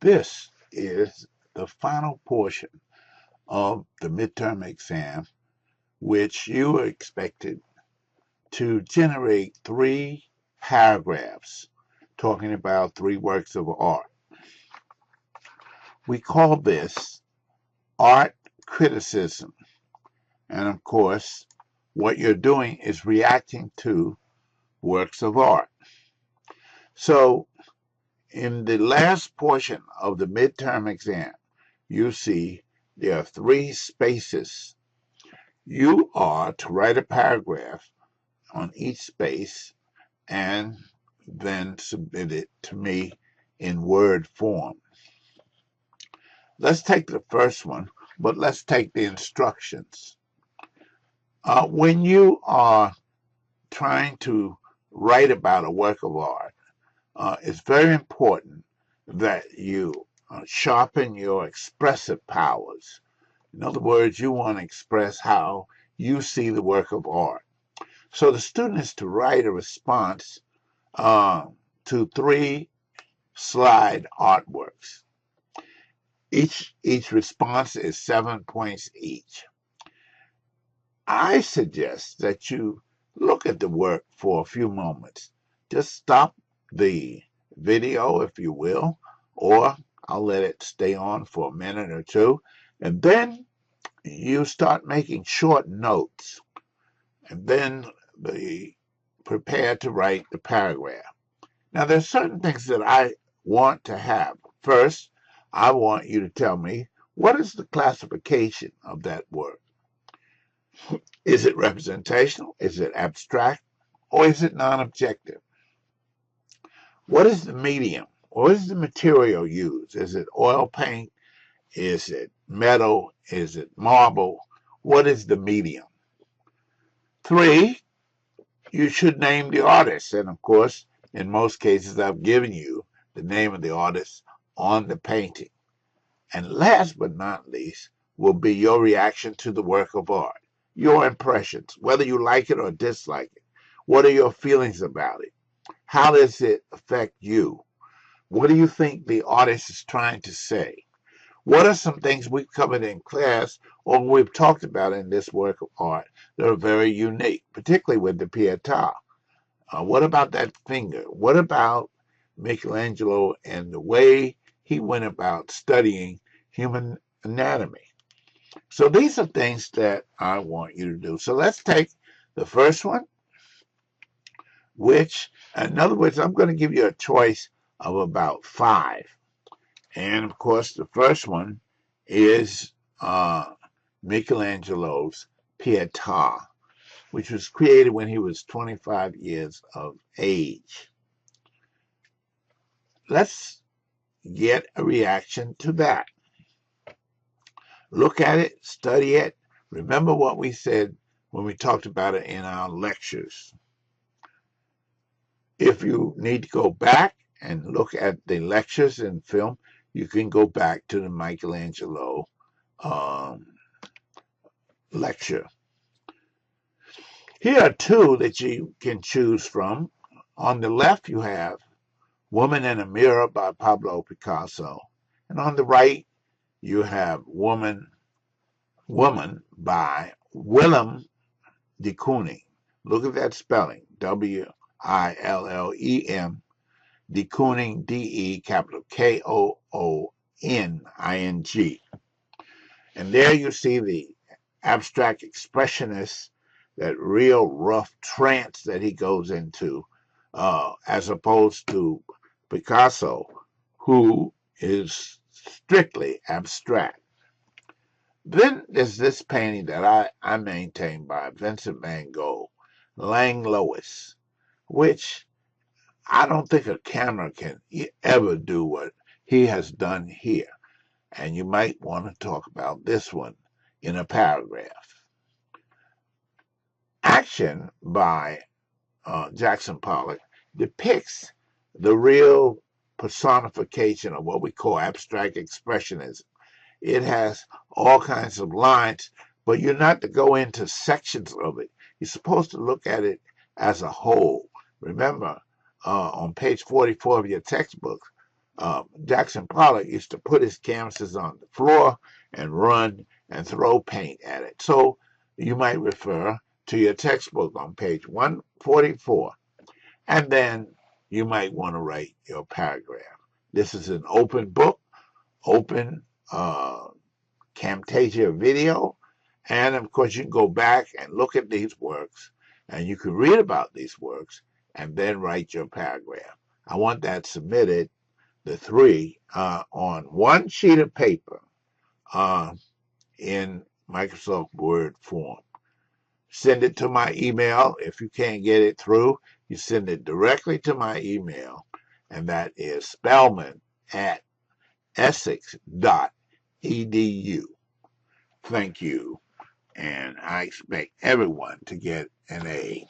This is the final portion of the midterm exam, which you are expected to generate 3 paragraphs talking about 3 works of art. We call this art criticism. And of course, what you're doing is reacting to works of art. So, in the last portion of the midterm exam, you see there are 3 spaces. You are to write a paragraph on each space and then submit it to me in Word form. Let's take the first one, but let's take the instructions. When you are trying to write about a work of art, it's very important that you sharpen your expressive powers. In other words, you want to express how you see the work of art. So the student is to write a response to 3 slide artworks. Each response is 7 points each. I suggest that you look at the work for a few moments. Just stop the video, if you will, or I'll let it stay on for a minute or two, and then you start making short notes, and then prepare to write the paragraph. Now, there's certain things that I want to have. First, I want you to tell me, what is the classification of that work? Is it representational? Is it abstract? Or is it non-objective? What is the medium? What is the material used? Is it oil paint? Is it metal? Is it marble? What is the medium? 3, you should name the artist. And of course, in most cases, I've given you the name of the artist on the painting. And last but not least will be your reaction to the work of art, your impressions, whether you like it or dislike it. What are your feelings about it? How does it affect you? What do you think the artist is trying to say? What are some things we've covered in class or we've talked about in this work of art that are very unique, particularly with the Pietà? What about that finger? What about Michelangelo and the way he went about studying human anatomy? So these are things that I want you to do. So let's take the first one, which, in other words, I'm going to give you a choice of about 5. And of course, the first one is Michelangelo's Pietà, which was created when he was 25 years of age. Let's get a reaction to that. Look at it, study it. Remember what we said when we talked about it in our lectures. If you need to go back and look at the lectures and film, you can go back to the Michelangelo lecture. Here are 2 that you can choose from. On the left, you have Woman in a Mirror by Pablo Picasso. And on the right, you have Woman by Willem de Kooning. Look at that spelling, Willem, de Kooning, D-E, capital Kooning. And there you see the abstract expressionist, that real rough trance that he goes into, as opposed to Picasso, who is strictly abstract. Then there's this painting that I maintain by Vincent van Gogh, Langlois, which I don't think a camera can ever do what he has done here. And you might want to talk about this one in a paragraph. Action by Jackson Pollock depicts the real personification of what we call abstract expressionism. It has all kinds of lines, but you're not to go into sections of it. You're supposed to look at it as a whole. Remember, on page 44 of your textbook, Jackson Pollock used to put his canvases on the floor and run and throw paint at it. So you might refer to your textbook on page 144, and then you might want to write your paragraph. This is an open book, open Camtasia video, and of course you can go back and look at these works, and you can read about these works, and then write your paragraph. I want that submitted, the three, on one sheet of paper in Microsoft Word form. Send it to my email. If you can't get it through, you send it directly to my email, and that is spellman@essex.edu. Thank you, and I expect everyone to get an A.